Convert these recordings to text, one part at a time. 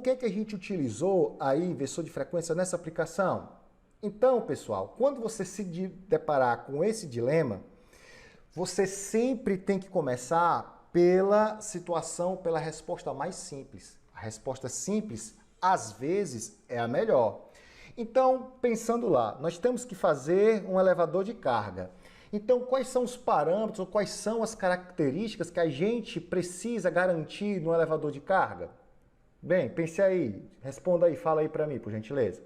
que a gente utilizou aí inversor de frequência nessa aplicação? Então, pessoal, quando você se deparar com esse dilema, você sempre tem que começar pela situação, pela resposta mais simples. A resposta simples, às vezes, é a melhor. Então, pensando lá, nós temos que fazer um elevador de carga. Então, quais são os parâmetros ou quais são as características que a gente precisa garantir no elevador de carga? Bem, pense aí, responda aí, fala aí para mim, por gentileza.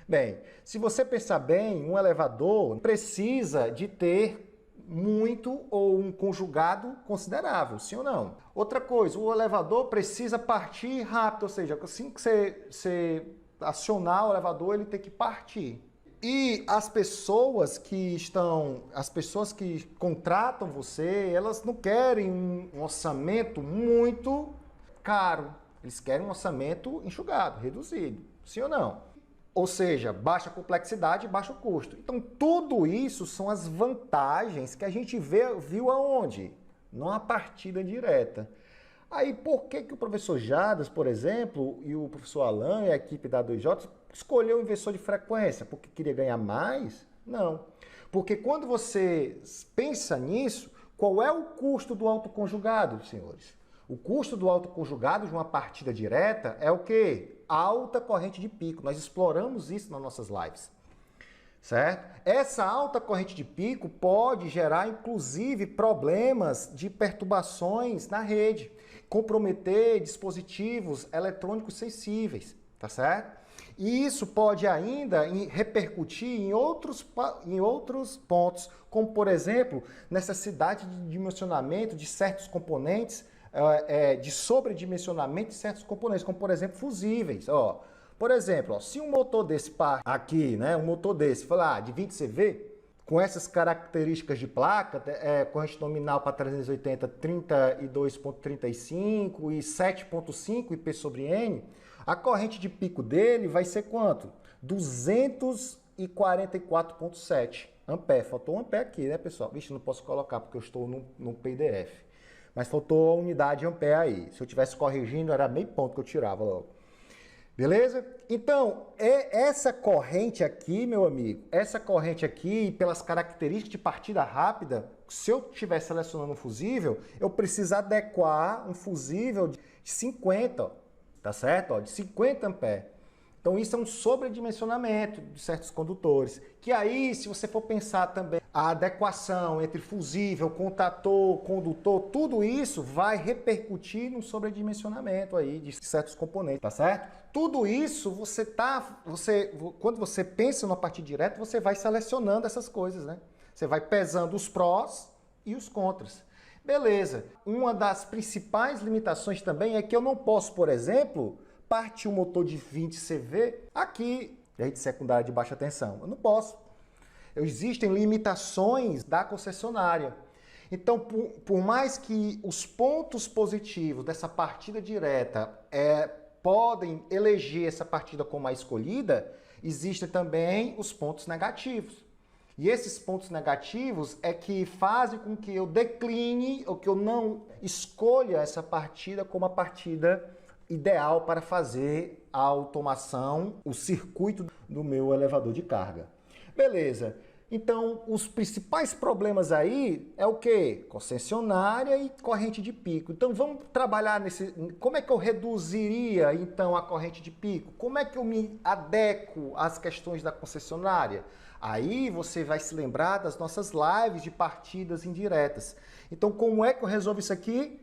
Bem, se você pensar bem, um elevador precisa de ter muito ou um conjugado considerável, sim ou não? Outra coisa, o elevador precisa partir rápido, ou seja, assim que você acionar o elevador, ele tem que partir. E as pessoas que contratam você, elas não querem um orçamento muito caro. Eles querem um orçamento enxugado, reduzido. Sim ou não? Ou seja, baixa complexidade e baixo custo. Então, tudo isso são as vantagens que a gente viu aonde? Numa partida direta. Aí, por que o professor Jadas, por exemplo, e o professor Alan e a equipe da 2J escolheu o inversor de frequência? Porque queria ganhar mais? Não. Porque quando você pensa nisso, qual é o custo do autoconjugado, senhores? O custo do autoconjugado de uma partida direta é o quê? Alta corrente de pico. Nós exploramos isso nas nossas lives. Certo? Essa alta corrente de pico pode gerar, inclusive, problemas de perturbações na rede, comprometer dispositivos eletrônicos sensíveis, tá certo? E isso pode ainda repercutir em outros pontos, como, por exemplo, necessidade de dimensionamento de certos componentes, de sobredimensionamento de certos componentes, como, por exemplo, fusíveis, ó. Por exemplo, ó, se um motor desse par aqui, né, um motor desse, falar de 20 CV, com essas características de placa, corrente nominal para 380, 32,35 e 7,5 IP sobre N, a corrente de pico dele vai ser quanto? 244,7 ampere. Faltou um ampere aqui, né, pessoal? Vixe, não posso colocar porque eu estou no PDF. Mas faltou a unidade ampere aí. Se eu tivesse corrigindo, era meio ponto que eu tirava logo. Beleza? Então, essa corrente aqui, meu amigo, essa corrente aqui, pelas características de partida rápida, se eu estiver selecionando um fusível, eu preciso adequar um fusível de 50, ó, tá certo? Ó, de 50 amperes. Então, isso é um sobredimensionamento de certos condutores. Que aí, se você for pensar também a adequação entre fusível, contator, condutor, tudo isso vai repercutir no sobredimensionamento aí de certos componentes, tá certo? Tudo isso quando você pensa numa partida direta, você vai selecionando essas coisas, né? Você vai pesando os prós e os contras. Beleza. Uma das principais limitações também é que eu não posso, por exemplo, partir um motor de 20 CV aqui, rede secundária de baixa tensão. Eu não posso. Existem limitações da concessionária. Então, por mais que os pontos positivos dessa partida direta podem eleger essa partida como a escolhida, existem também os pontos negativos. E esses pontos negativos é que fazem com que eu decline ou que eu não escolha essa partida como a partida ideal para fazer a automação, o circuito do meu elevador de carga. Beleza. Então, os principais problemas aí é o quê? Concessionária e corrente de pico. Então, vamos trabalhar como é que eu reduziria, então, a corrente de pico? Como é que eu me adequo às questões da concessionária? Aí você vai se lembrar das nossas lives de partidas indiretas. Então, como é que eu resolvo isso aqui?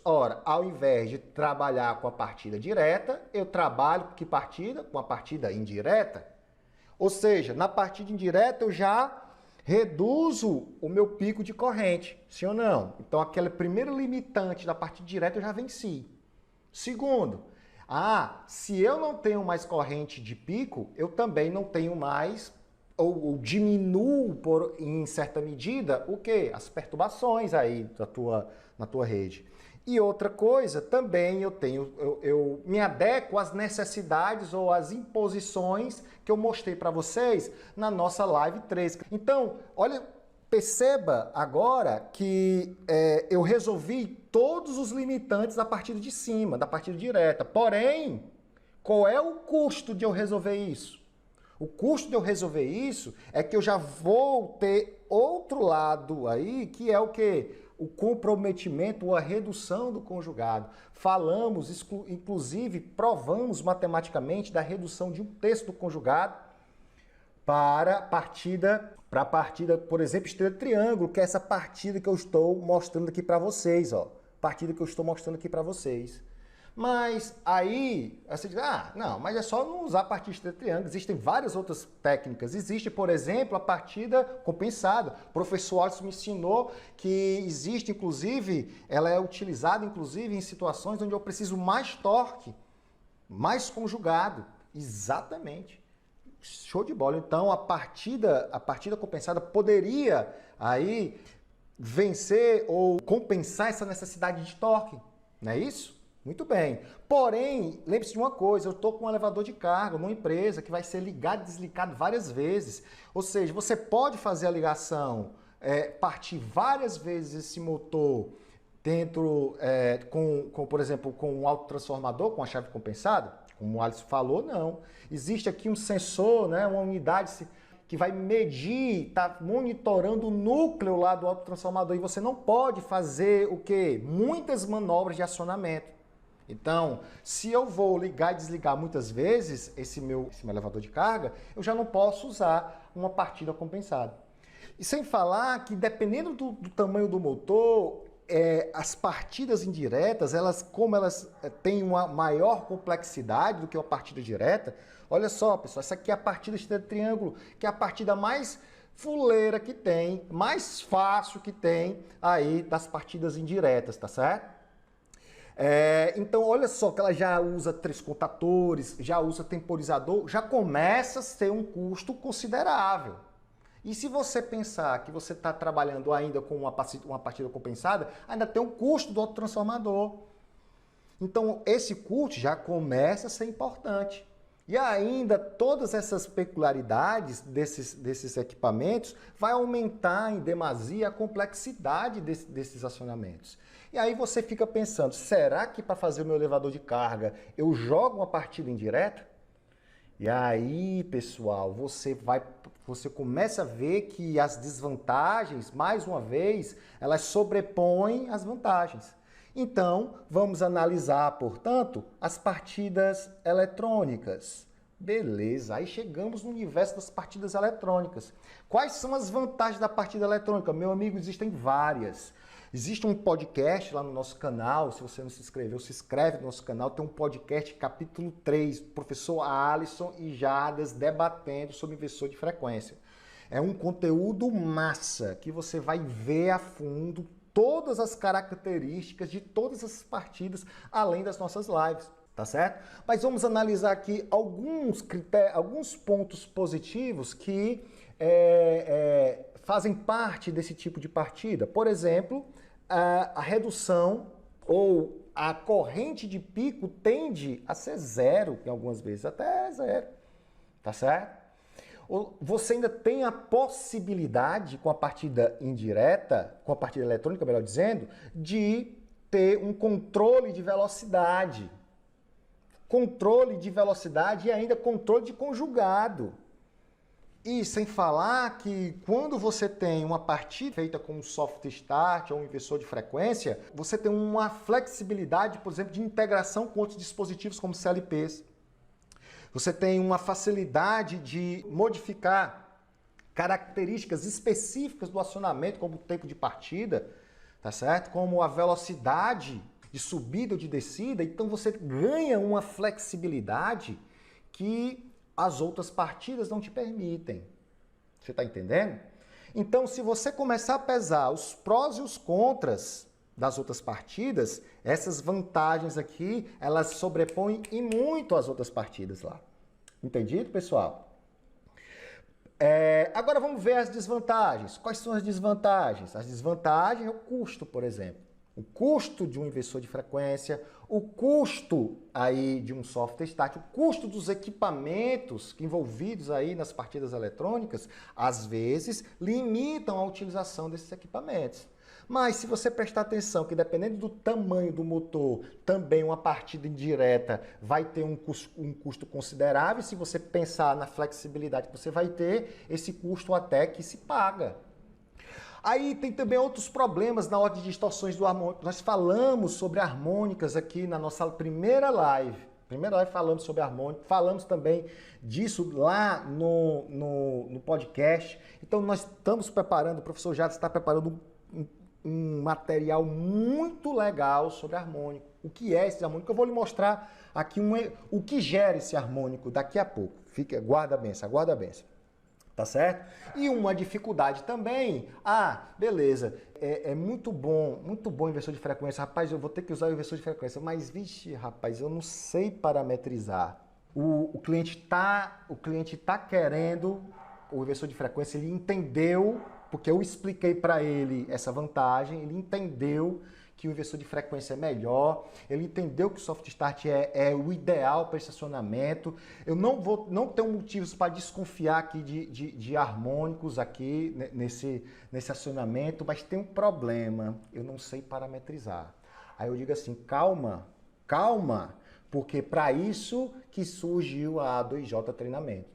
Ora, ao invés de trabalhar com a partida direta, eu trabalho com que partida? Com a partida indireta. Ou seja, na partida indireta eu já reduzo o meu pico de corrente, sim ou não? Então, aquele primeiro limitante da partida direta eu já venci. Segundo, se eu não tenho mais corrente de pico, eu também não tenho mais, ou diminuo em certa medida, o quê? As perturbações aí na tua rede. E outra coisa, também eu me adequo às necessidades ou às imposições que eu mostrei para vocês na nossa live 3. Então, olha, perceba agora que eu resolvi todos os limitantes da partida de cima, da partida direta. Porém, Qual é o custo de eu resolver isso? O custo de eu resolver isso é que eu já vou ter outro lado aí, que é o quê? O comprometimento ou a redução do conjugado. Falamos, inclusive, provamos matematicamente da redução de um terço do conjugado para a partida, por exemplo, estrela triângulo, que é essa partida que eu estou mostrando aqui para vocês, ó. Partida que eu estou mostrando aqui para vocês. Mas aí, você diz, não, mas é só não usar a partida estrela triângulo. Existem várias outras técnicas. Existe, por exemplo, a partida compensada. O professor Alisson me ensinou que existe, inclusive, ela é utilizada, inclusive, em situações onde eu preciso mais torque, mais conjugado. Exatamente. Show de bola. Então, a partida compensada poderia aí vencer ou compensar essa necessidade de torque. Não é isso? Muito bem. Porém, lembre-se de uma coisa, eu estou com um elevador de carga numa empresa que vai ser ligado e desligado várias vezes. Ou seja, você pode fazer a ligação, partir várias vezes esse motor dentro, por exemplo, com um autotransformador, com a chave compensada? Como o Alisson falou, não. Existe aqui um sensor, né, uma unidade que vai medir, está monitorando o núcleo lá do autotransformador e você não pode fazer o quê? Muitas manobras de acionamento. Então, se eu vou ligar e desligar muitas vezes esse meu elevador de carga, eu já não posso usar uma partida compensada. E sem falar que, dependendo do tamanho do motor, as partidas indiretas, como elas têm uma maior complexidade do que uma partida direta, olha só, pessoal, essa aqui é a partida de triângulo, que é a partida mais fuleira que tem, mais fácil que tem aí das partidas indiretas, tá certo? Então, olha só que ela já usa 3 contatores, já usa temporizador, já começa a ser um custo considerável. E se você pensar que você está trabalhando ainda com uma partida compensada, ainda tem um custo do autotransformador. Então, esse custo já começa a ser importante. E ainda todas essas peculiaridades desses equipamentos vai aumentar em demasia a complexidade desses acionamentos. E aí você fica pensando, será que para fazer o meu elevador de carga eu jogo uma partida indireta? E aí, pessoal, você começa a ver que as desvantagens, mais uma vez, elas sobrepõem as vantagens. Então, vamos analisar, portanto, as partidas eletrônicas. Beleza, aí chegamos no universo das partidas eletrônicas. Quais são as vantagens da partida eletrônica? Meu amigo, existem várias. Existe um podcast lá no nosso canal, se você não se inscreveu, se inscreve no nosso canal, tem um podcast capítulo 3, professor Alisson e Jadas debatendo sobre inversor de frequência. É um conteúdo massa, que você vai ver a fundo todas as características de todas as partidas, além das nossas lives, tá certo? Mas vamos analisar aqui alguns critérios, alguns pontos positivos que fazem parte desse tipo de partida. Por exemplo, a redução ou a corrente de pico tende a ser zero, em algumas vezes até zero, tá certo? Você ainda tem a possibilidade, com a partida indireta, com a partida eletrônica, melhor dizendo, de ter um controle de velocidade. Controle de velocidade e ainda controle de conjugado. E sem falar que quando você tem uma partida feita com um soft start ou um inversor de frequência, você tem uma flexibilidade, por exemplo, de integração com outros dispositivos como CLPs. Você tem uma facilidade de modificar características específicas do acionamento, como o tempo de partida, tá certo? Como a velocidade de subida ou de descida. Então você ganha uma flexibilidade que as outras partidas não te permitem. Você está entendendo? Então, se você começar a pesar os prós e os contras das outras partidas, essas vantagens aqui, elas sobrepõem e muito as outras partidas lá. Entendido, pessoal? Agora vamos ver as desvantagens. Quais são as desvantagens? As desvantagens é o custo, por exemplo. O custo de um inversor de frequência, o custo aí de um software start, o custo dos equipamentos envolvidos aí nas partidas eletrônicas, às vezes limitam a utilização desses equipamentos. Mas se você prestar atenção que dependendo do tamanho do motor, também uma partida indireta vai ter um custo considerável. Se você pensar na flexibilidade que você vai ter, esse custo até que se paga. Aí tem também outros problemas na hora de distorções do harmônico. Nós falamos sobre harmônicas aqui na nossa primeira live. Falamos sobre harmônico, falamos também disso lá no podcast. Então nós estamos preparando, o professor Jades está preparando um material muito legal sobre harmônico. O que é esse harmônico? Eu vou lhe mostrar aqui o que gera esse harmônico daqui a pouco. Guarda a benção, aguarda a benção. Tá certo? E uma dificuldade também, beleza, é muito bom o inversor de frequência. Rapaz, eu vou ter que usar o inversor de frequência, mas, vixe, rapaz, eu não sei parametrizar. O cliente tá querendo o inversor de frequência, ele entendeu, porque eu expliquei para ele essa vantagem, ele entendeu que o inversor de frequência é melhor, ele entendeu que o soft start é o ideal para estacionamento. Eu não tenho motivos para desconfiar aqui de harmônicos aqui nesse acionamento, mas tem um problema, eu não sei parametrizar. Aí eu digo assim, calma, porque para isso que surgiu a A2J Treinamento.